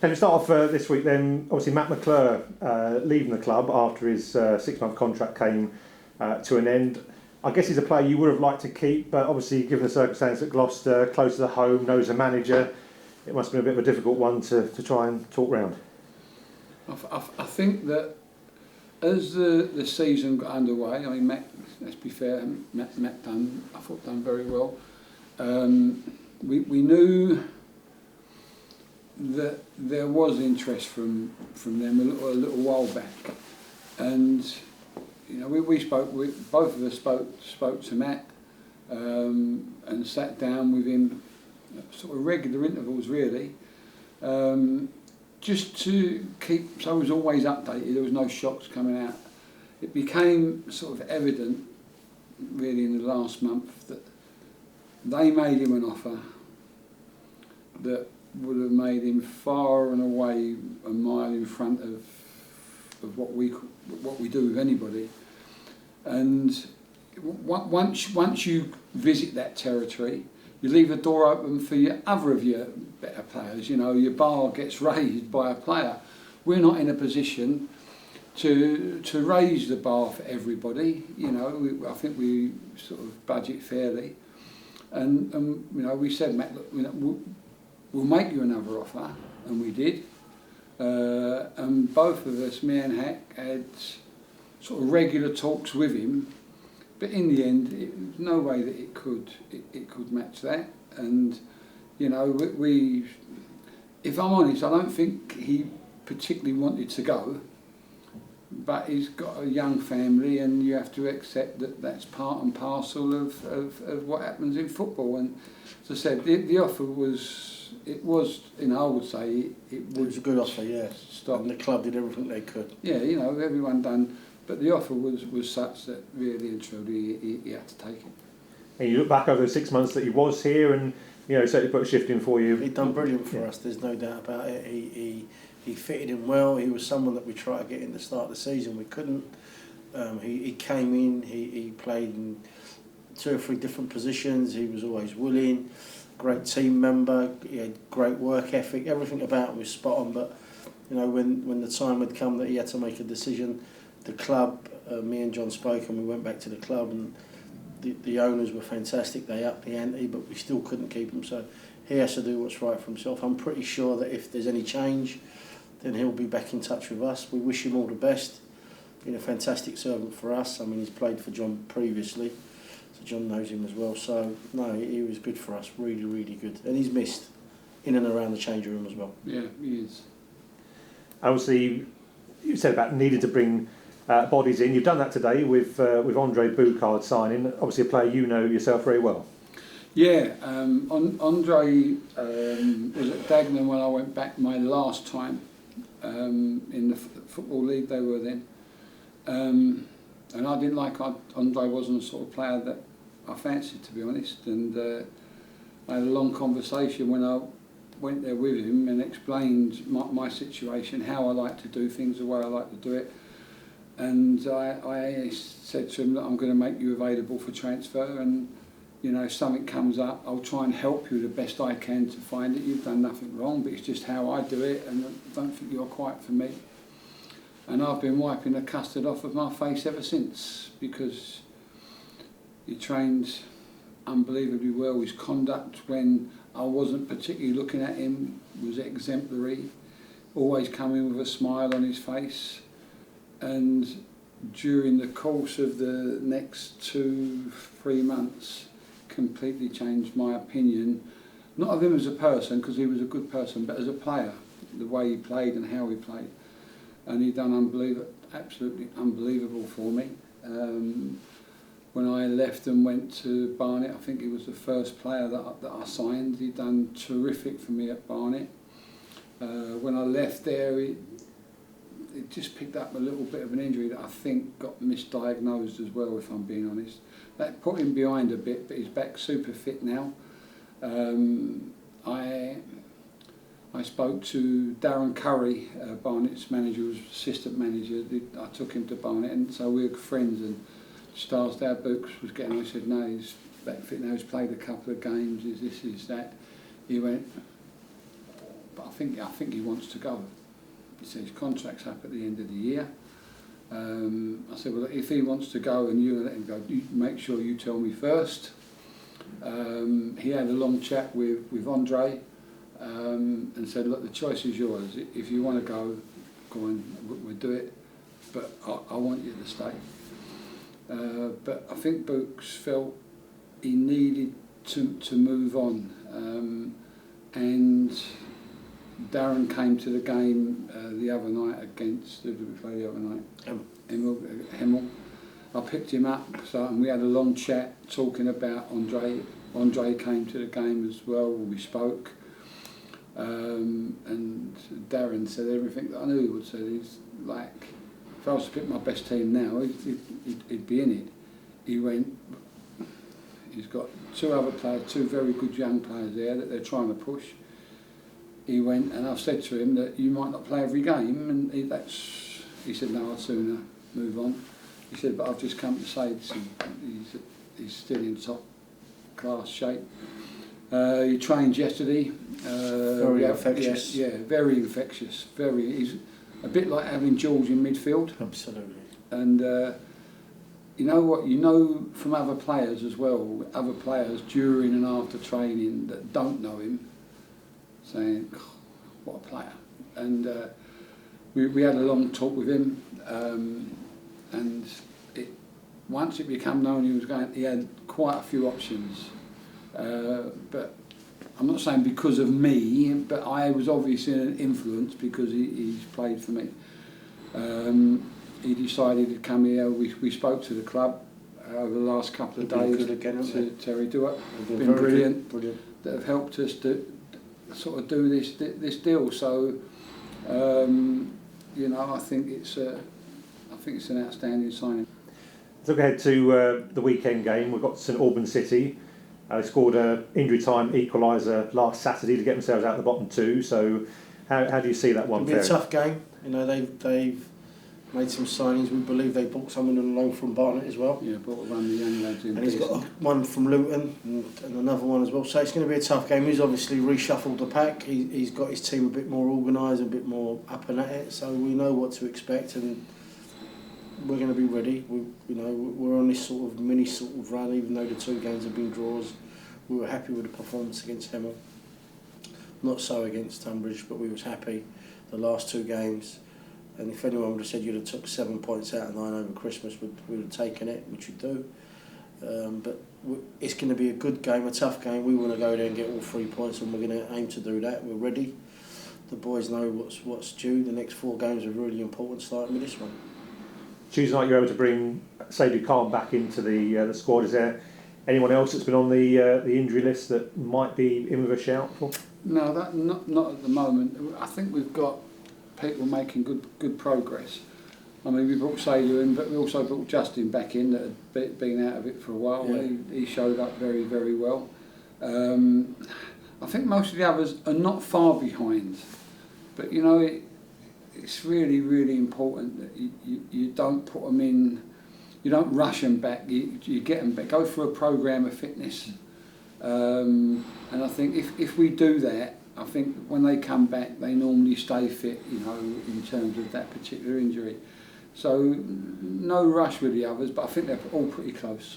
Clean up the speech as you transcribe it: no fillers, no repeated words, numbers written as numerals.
Can we start off this week then? Obviously, Matt McClure leaving the club after his 6-month contract came to an end. I guess he's a player you would have liked to keep, but obviously, given the circumstance at Gloucester, close to the home, knows the manager, it must have been a bit of a difficult one to try and talk round. I think that as the season got underway, I mean, Matt, let's be fair, Matt I thought done very well. We knew that there was interest from them a little while back, and you know we spoke. Both of us spoke to Matt and sat down with him, sort of regular intervals really, just to keep. So I was always updated. There was no shocks coming out. It became sort of evident, really, in the last month that they made him an offer that would have made him far and away a mile in front of what we do with anybody. And once you visit that territory, you leave the door open for your better players. You know, your bar gets raised by a player. We're not in a position to raise the bar for everybody. You know, I think we sort of budget fairly. And you know, we said, Matt, look, we'll make you another offer, and we did. And both of us, me and Hack, had sort of regular talks with him. But in the end, there was no way that it could match that. And you know, we, if I'm honest, I don't think he particularly wanted to go. But he's got a young family, and you have to accept that that's part and parcel of what happens in football. And as I said, the offer was, you know, I would say it was a good offer, yeah. Stop. And the club did everything they could. Yeah, you know, everyone done, but the offer was such that really and truly he had to take it. And you look back over the 6 months that he was here, and you know, certainly put a shift in for you. He'd done brilliant for us. There's no doubt about it. He fitted in well. He was someone that we tried to get in the start of the season. We couldn't. He came in. He played in 2 or 3 different positions. He was always willing. Great team member. He had great work ethic. Everything about him was spot on. But you know, when the time had come that he had to make a decision, the club, me and John spoke, and we went back to the club, and the owners were fantastic. They upped the ante, but we still couldn't keep him. So he has to do what's right for himself. I'm pretty sure that if there's any change, then he'll be back in touch with us. We wish him all the best. Been a fantastic servant for us. I mean, he's played for John previously, so John knows him as well. So, no, he was good for us, really, really good. And he's missed in and around the change room as well. Yeah, he is. Obviously, you said about needing to bring bodies in. You've done that today with Andre Boucard signing. Obviously, a player you know yourself very well. Yeah, Andre was at Dagenham when I went back my last time. In the Football League they were then, and I didn't like Andre. Wasn't the sort of player that I fancied, to be honest, and I had a long conversation when I went there with him and explained my situation, how I like to do things, the way I like to do it, and I said to him that I'm going to make you available for transfer, and you know, if something comes up, I'll try and help you the best I can to find it. You've done nothing wrong, but it's just how I do it, and I don't think you're quite for me. And I've been wiping the custard off of my face ever since, because he trained unbelievably well. His conduct when I wasn't particularly looking at him was exemplary, always coming with a smile on his face. And during the course of the next 2-3 months, completely changed my opinion, not of him as a person, because he was a good person, but as a player, the way he played and how he played. And he done absolutely unbelievable for me. When I left and went to Barnet, I think he was the first player that I signed. He done terrific for me at Barnet. When I left there, it just picked up a little bit of an injury that I think got misdiagnosed as well, if I'm being honest. That put him behind a bit, but he's back super fit now. I spoke to Darren Curry, Barnet's manager, who was assistant manager. I took him to Barnet, and so we were friends. And just asked how Books was getting on. He said, no, he's back fit now. He's played a couple of games. Is this, is that? He went, but think he wants to go. He said his contract's up at the end of the year. I said, well, if he wants to go and you let him go, you make sure you tell me first. He had a long chat with Andre and said, look, the choice is yours. If you want to go on, we'll do it, but I want you to stay. But I think Books felt he needed to move on, and Darren came to the game the other night against, who did we play the other night? Hemel. I picked him up, and we had a long chat talking about Andre. Andre came to the game as well, we spoke, and Darren said everything that I knew he would say. He's like, if I was to pick my best team now, he'd be in it. He went, he's got two other players, two very good young players there that they're trying to push. He went, and I've said to him that you might not play every game, and he said, no, I'd sooner move on. He said, but I've just come to say he's still in top class shape. He trained yesterday. Very infectious. Yeah, very infectious. He's a bit like having George in midfield. Absolutely. And you know what? You know from other players as well, other players during and after training that don't know him, saying, oh, what a player. And we had a long talk with him, and once it became known he had quite a few options. But I'm not saying because of me, but I was obviously an influence because he's played for me. He decided to come here. We spoke to the club over the last couple of days. Good again, to Terry Dewar. Been brilliant. Brilliant. That have helped us to sort of do this deal. So you know, I think it's an outstanding signing. Let's look ahead to the weekend game. We've got St Albans City. They scored an injury time equaliser last Saturday to get themselves out of the bottom two. So how do you see that one? It'll be a tough game. You know, they've made some signings. We believe they bought someone on loan from Barnet as well. Yeah, bought one of the young lads in. And he's got one from Luton and another one as well. So it's going to be a tough game. He's obviously reshuffled the pack. He's got his team a bit more organised, a bit more up and at it. So we know what to expect, and we're going to be ready. We're on this sort of mini run, even though the two games have been draws. We were happy with the performance against Hemel. Not so against Tunbridge, but we was happy the last two games. And if anyone would have said you'd have took 7 points out of 9 over Christmas, we'd have taken it, which we do. But it's going to be a good game, a tough game. We want to go there and get all 3 points, and we're going to aim to do that. We're ready. The boys know what's due. The next 4 games are really important, starting with this one. Tuesday night you're able to bring Sadie Khan back into the squad. Is there anyone else that's been on the injury list that might be in with a shout for? No, not at the moment. I think we've got people making good progress. I mean, we brought Sadie in, but we also brought Justin back in that had been out of it for a while. Yeah. He showed up very, very well. I think most of the others are not far behind, but you know, it's really, really important that you don't put them in, you don't rush them back, you get them back, go through a programme of fitness. And I think if we do that, I think when they come back, they normally stay fit, you know, in terms of that particular injury. So no rush with the others, but I think they're all pretty close.